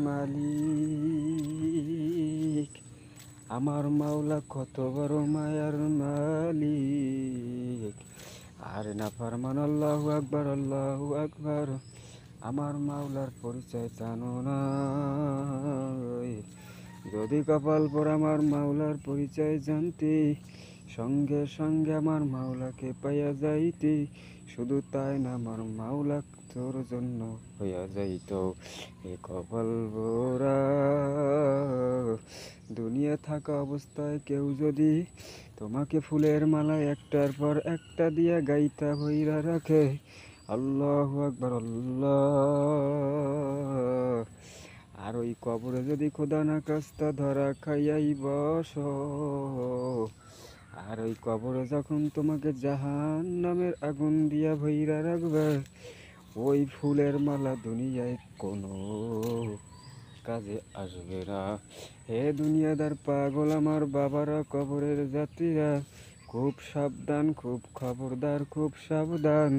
মালিক, আমার মাওলা কত বড় মায়ার মালিক। আর না ফরমান আল্লাহু আকবার, আল্লাহু আকবার। আমার মাওলার পরিচয় জানো না? যদি কপাল পর আমার মাওলার পরিচয় জানতে, সঙ্গে সঙ্গে আমার মাওলাকে পাইয়া যাইতে। শুধু তাই না, আমার মাওলা তোর জন্য হইয়া যাইত এ কপাল পোড়া। দুনিয়া থাকা অবস্থায় কেউ যদি তোমাকে ফুলের মালা একটার পর একটা দিয়া গাইতা ভইরা রাখে, আল্লাহু আকবার আল্লাহ। আর ওই কবরে যদি খোদা না কাস্তা ধরা খাইয়াই বস, আর ওই কবরে যখন তোমাকে জাহান্নামের আগুন দিয়া ভইরা রাখবে, ওই ফুলের মালা দুনিয়ায় কোনো কাজে আসবে না। হে দুনিয়াদার পাগল আমার বাবারা, কবরের যাত্রীরা, খুব সাবধান, খুব খবরদার, খুব সাবধান।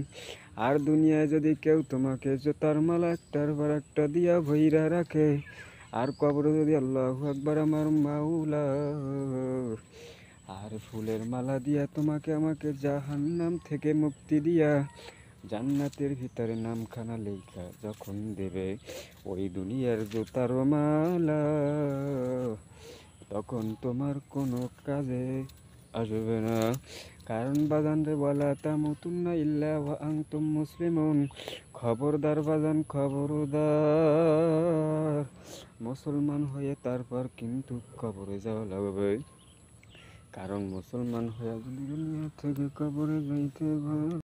আর দুনিয়ায় যদি কেউ তোমাকে জুতার মালা একটার পর একটা দিয়া ভইরা রাখে, আর কবরে যদি আল্লাহু আকবার আমার মাওলা, আর ফুলের মালা দিয়া তোমাকে আমাকে জাহান্নাম থেকে মুক্তি দিয়া জান্নাতের ভিতরে নামখানা লেখা যখন দেবে ওই দুনিয়ার জুতার মালা, তখন তোমার কোনো কাজে আসবে না। কারণ বাজান রে, বলা তামুতুন্না ইল্লা ওয়া আনতুম মুসলিমুন। খবরদার বাজান, খবরদার, মুসলমান হয়ে তারপর কিন্তু কবরে যাওয়া লাগবে। কারণ মুসলমান হয়ে যদি দুনিয়া থেকে কবরে যাইতে হয়